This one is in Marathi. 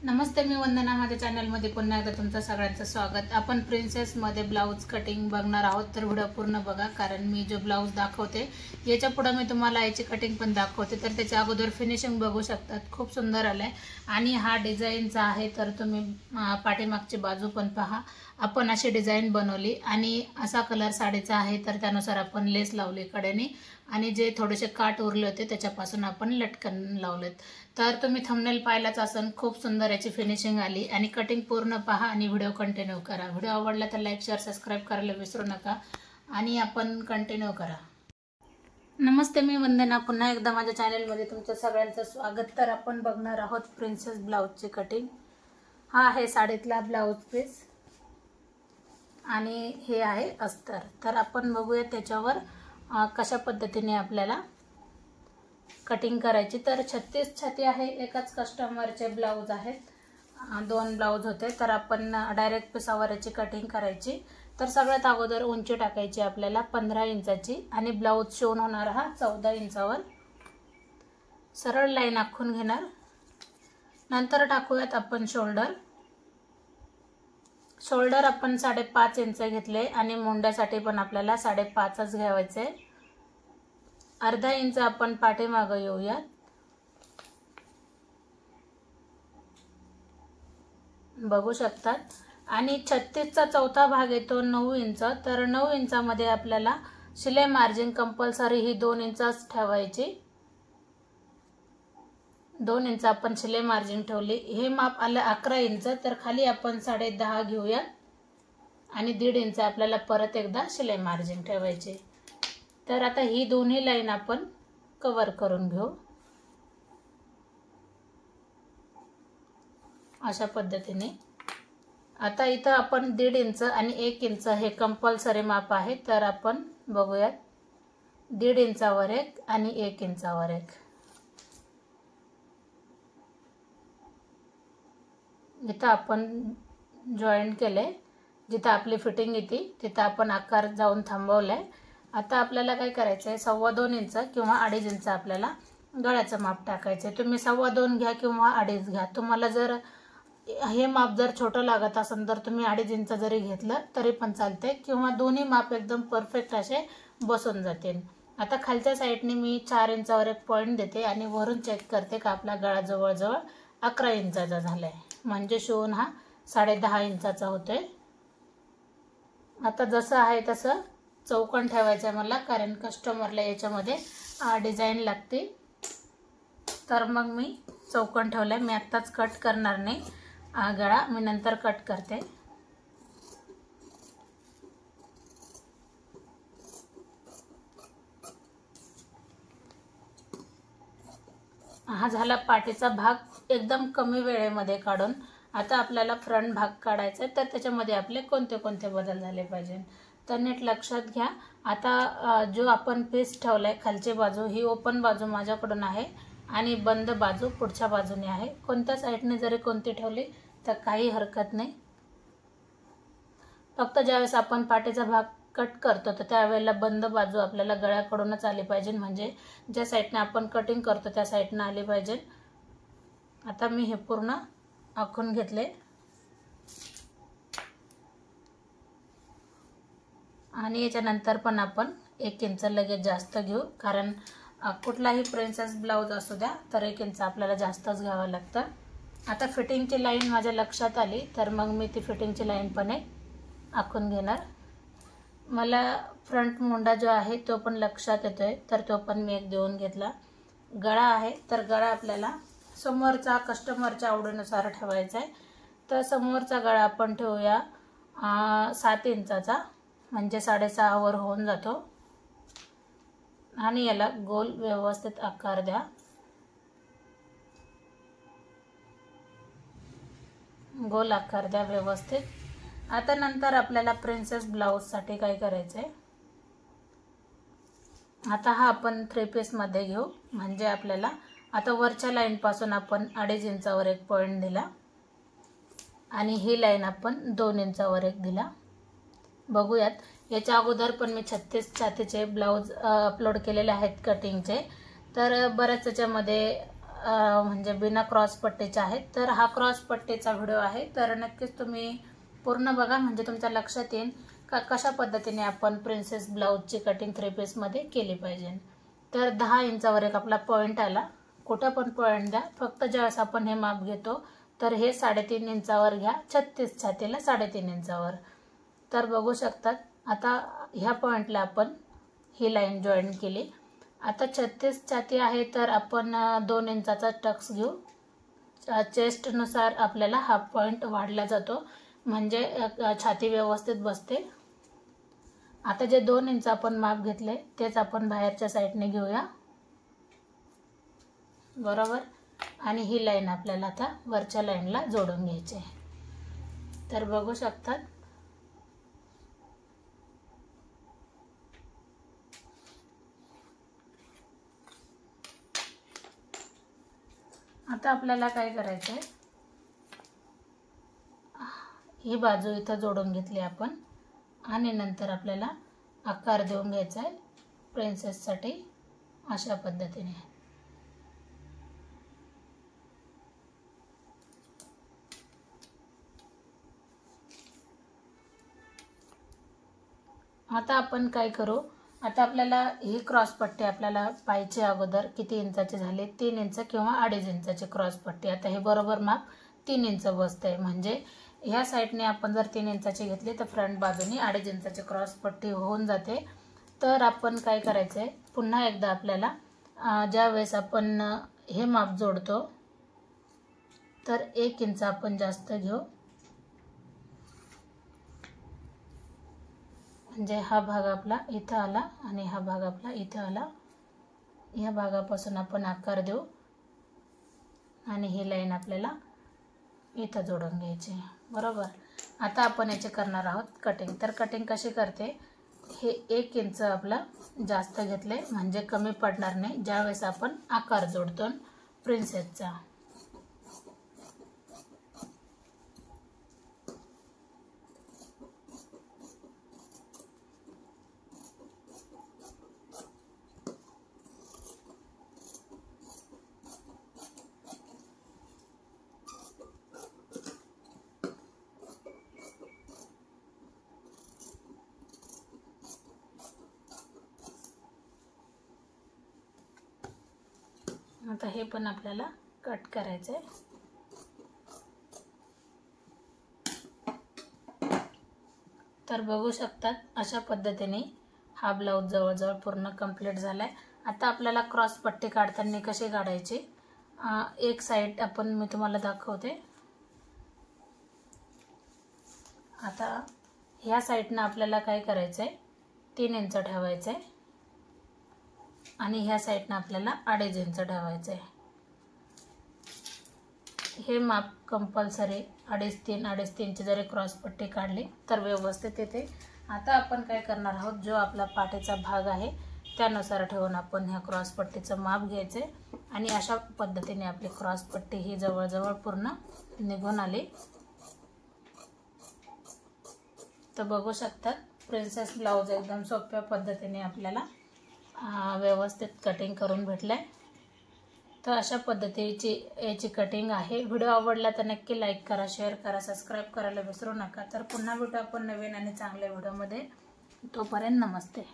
नमस्ते, मी वंदना. माझ्या चॅनलमध्ये पुन्हा एकदा तुमचं सगळ्यांचं स्वागत. आपण प्रिन्सेसमध्ये ब्लाऊज कटिंग बघणार आहोत, तर व्हिडिओ पूर्ण बघा. कारण मी जो ब्लाऊज दाखवते याच्या पुढे मी तुम्हाला याची कटिंग पण दाखवते, तर त्याच्या अगोदर फिनिशिंग बघू शकतात. खूप सुंदर आलंय आणि हा डिझाईनचा आहे. तर तुम्ही पाठीमागची बाजू पण पहा. आपण अशी डिझाईन बनवली आणि असा कलर साडीचा आहे, तर त्यानुसार आपण लेस लावली कडेने आणि जे थोडेसे काट उरले होते त्याच्यापासून आपण लटकन लावलेत. तर तुम्ही थंबनेल पाहिलाच असेल. खूप सुंदर याची फिनिशिंग आली आणि कटिंग पूर्ण पहा आणि व्हिडिओ कंटिन्यू करा. व्हिडिओ आवडला तर लाईक शेअर सबस्क्राईब करायला विसरू नका आणि आपण कंटिन्यू करा. नमस्ते, मी वंदना. पुन्हा एकदा माझ्या चॅनलमध्ये तुमचं सगळ्यांचं स्वागत. तर आपण बघणार आहोत प्रिन्सेस ब्लाऊजची कटिंग. हा आहे साडीतला ब्लाऊज पीस आणि हे आहे अस्तर. तर आपण बघूया त्याच्यावर कशा पद्धतीने आपल्याला कटिंग करायची. तर 36 छाती आहे. एकाच कस्टमरचे ब्लाऊज आहेत, 2 ब्लाऊज होते. तर आपण डायरेक्ट पिसावर याची कटिंग करायची. तर सगळ्यात अगोदर उंची टाकायची आपल्याला 15 इंचाची आणि ब्लाऊज शिवून होणार हा 14 इंचावर. सरळ लाईन आखून घेणार. नंतर टाकूयात आपण शोल्डर. शोल्डर आपण 5.5 इंच घेतले आणि मुंड्यासाठी पण आपल्याला 5.5च घ्यायचे. अर्धा इंच आपण पाठीमागं येऊयात. बघू शकतात. आणि 36चा चौथा भाग येतो 9 इंच. तर 9 इंचामध्ये आपल्याला शिलाई मार्जिन कंपल्सरी ही 2 इंचच ठेवायची. 2 इंच आपण शिलाई मार्जिन ठेवली. हे माप आलं 11 इंच. तर खाली आपण 10.5 घेऊया आणि 1.5 इंच आपल्याला परत एकदा शिलाई मार्जिन ठेवायचे. तर आता ही दोन्ही लाईन आपण कव्हर करून घेऊ अशा पद्धतीने. आता इथं आपण 1.5 इंच आणि 1 इंच हे कंपल्सरी माप आहे. तर आपण बघूयात. 1.5 इंचावर एक आणि 1 इंचावर एक. इथं आपण जॉईंट केले. जिथं आपली फिटिंग येते तिथं आपण आकार जाऊन थांबवलाय. आता आपल्याला काय करायचं आहे, 2.25 इंच किंवा 2.5 इंच आपल्याला गळ्याचं माप टाकायचं आहे. तुम्ही 2.25 घ्या किंवा 2.5 घ्या. तुम्हाला जर हे माप जर छोटं लागत असेल तर तुम्ही 2.5 इंच जरी घेतलं तरी पण चालते किंवा दोन्ही माप एकदम परफेक्ट असे बसून जातील. आता खालच्या साईडने मी 4 इंचावर एक पॉईंट देते आणि वरून चेक करते का आपला गळा जवळजवळ 11 इंचाचा झालाय. म्हणजे शिवून हा 10.5 इंचाचा होतोय. आता जसं आहे तसं चौकोन ठेवायचं आहे मला, कारण कस्टमरला याच्यामध्ये डिझाईन लागते. तर मग मी चौकोन ठेवलाय. मी आत्ताच कट करणार नाही गळा, मी नंतर कट करते. हा झाला पाठीचा भाग एकदम कमी वेळेमध्ये काढून. आता आपल्याला फ्रंट भाग काढायचा आहे. तर त्याच्यामध्ये आपले कोणते कोणते बदल झाले पाहिजे तर नीट लक्षात घ्या. आता जो आपण पीस ठेवलाय खालची बाजू ही ओपन बाजू माझ्याकडून आहे आणि बंद बाजू पुढच्या बाजूने आहे. कोणत्या साईडने जरी कोणती ठेवली तर काही हरकत नाही. फक्त ज्यावेळेस आपण पाठीचा भाग कट करतो तर त्यावेळेला बंद बाजू आपल्याला गळ्याकडूनच आली पाहिजे. म्हणजे ज्या साईडने आपण कटिंग करतो त्या साईडने आली पाहिजे. आता मी हे पूर्ण आखून घेतले आणि याच्यानंतर पण आपण 1 इंच लगेच जास्त घेऊ. कारण कुठलाही प्रिन्सेस ब्लाऊज असू द्या तर 1 इंच आपल्याला जास्तच घ्यावं लागतं. आता फिटिंगची लाईन माझ्या लक्षात आली तर मग मी ती फिटिंगची लाईन पण आखून घेणार. मला फ्रंट मुंडा जो आहे तो पण लक्षात येतोय, तर तो पण मी एक देऊन घेतला. गळा आहे तर गळा आपल्याला समोरचा कस्टमरच्या आवडीनुसार ठेवायचा आहे. तर समोरचा गळा आपण ठेवूया 7 इंचाचा, म्हणजे 6.5 वर होऊन जातो. आणि याला गोल व्यवस्थित आकार द्या. गोल आकार द्या व्यवस्थित. आता नंतर आपल्याला प्रिन्सेस ब्लाऊजसाठी काय करायचं आहे, आता हा आपण 3 पीसमध्ये घेऊ. म्हणजे आपल्याला आता वरच्या लाईनपासून आपण 2.5 इंचावर एक पॉईंट दिला आणि ही लाईन आपण 2 इंचावर एक दिला. बघूयात याच्या अगोदर पण मी 36 छातीचे ब्लाऊज अपलोड केलेले आहेत कटिंगचे. तर बऱ्याच याच्यामध्ये म्हणजे बिना क्रॉस पट्टीचे आहेत. तर हा क्रॉस पट्टीचा व्हिडिओ आहे, तर नक्कीच तुम्ही पूर्ण बघा, म्हणजे तुमच्या लक्षात येईल का कशा पद्धतीने आपण प्रिन्सेस ब्लाऊजची कटिंग 3 पीसमध्ये केली पाहिजे. तर 10 इंचावर एक आपला पॉईंट आला. कुठं पण पॉईंट द्या, फक्त ज्यावेळेस आपण हे माप घेतो तर हे 3.5 इंचावर घ्या, 36 छातीला 3.5 इंचावर. तर बघू शकतात आता ह्या पॉईंटला आपण ही लाईन जॉईन केली. आता 36 छाती आहे तर आपण 2 इंचाचा टक्स घेऊ. चेस्टनुसार आपल्याला हा पॉईंट वाढला जातो, म्हणजे छाती व्यवस्थित बसते. आता जे 2 इंच आपण माप घेतले तेच आपण बाहेरच्या साईडने घेऊया, बरोबर. आणि ही लाईन आपल्याला आता वरच्या लाईनला जोडून घ्यायची आहे. तर बघू शकतात आता आपल्याला काय करायचं आहे, ही बाजू इथं जोडून घेतली आपण आणि नंतर आपल्याला आकार देऊन घ्यायचा आहे प्रिन्सेससाठी अशा पद्धतीने. आता आपण काय करू, आता आपल्याला ही क्रॉस पट्टी आपल्याला पाहिजे अगोदर किती इंचाची झाली, 3 इंच किंवा 2.5 इंचाची क्रॉस पट्टी. आता हे बरोबर माप 3 इंच बसतंय, म्हणजे ह्या साईडने आपण जर 3 इंचाची घेतली तर फ्रंट बाजूने 2.5 इंचाची क्रॉस पट्टी होऊन जाते. तर आपण काय करायचं आहे, पुन्हा एकदा आपल्याला ज्या वेळेस आपण हे माप जोडतो तर 1 इंच आपण जास्त घेऊ, म्हणजे हा भाग आपला इथं आला आणि हा भाग आपला इथं आला. या भागापासून आपण आकार देऊ आणि ही लाईन आपल्याला इथं जोडून घ्यायची, बरोबर. आता आपण याचे करणार आहोत कटिंग. तर कटिंग कशी करते, हे 1 इंच आपलं जास्त घेतले म्हणजे कमी पडणार नाही ज्यावेळेस आपण आकार जोडतो प्रिन्सेसचा. आता हे पण आपल्याला कट करायचं आहे. तर बघू शकतात अशा पद्धतीने हा ब्लाऊज जवळजवळ पूर्ण कंप्लीट झालाय. आता आपल्याला क्रॉस पट्टी काढताना कशी काढायची, एक साईड आपण मी तुम्हाला दाखवते. आता ह्या साईडनं आपल्याला काय करायचं आहे, 3 इंच ठेवायचं आहे आणि ह्या साईडनं आपल्याला 2.5 इंच ठेवायचं आहे. हे माप कंपल्सरी 2.5-3 ची जरी क्रॉस पट्टी काढली तर व्यवस्थित येते. आता आपण काय करणार आहोत, जो आपला पाठीचा भाग आहे त्यानुसार ठेवून आपण ह्या क्रॉस पट्टीचं माप घ्यायचे आणि अशा पद्धतीने आपली क्रॉस पट्टी ही जवळजवळ पूर्ण निघून आली. तर बघू शकतात प्रिन्सेस ब्लाऊज एकदम सोप्या पद्धतीने आपल्याला व्यवस्थित कटिंग करून भेटलंय. तर अशा पद्धतीची याची कटिंग आहे. व्हिडिओ आवडला तर नक्की लाईक करा, शेअर करा, सबस्क्राईब करायला विसरू नका. तर पुन्हा भेटू आपण नवीन आणि चांगल्या व्हिडिओमध्ये. तोपर्यंत नमस्ते.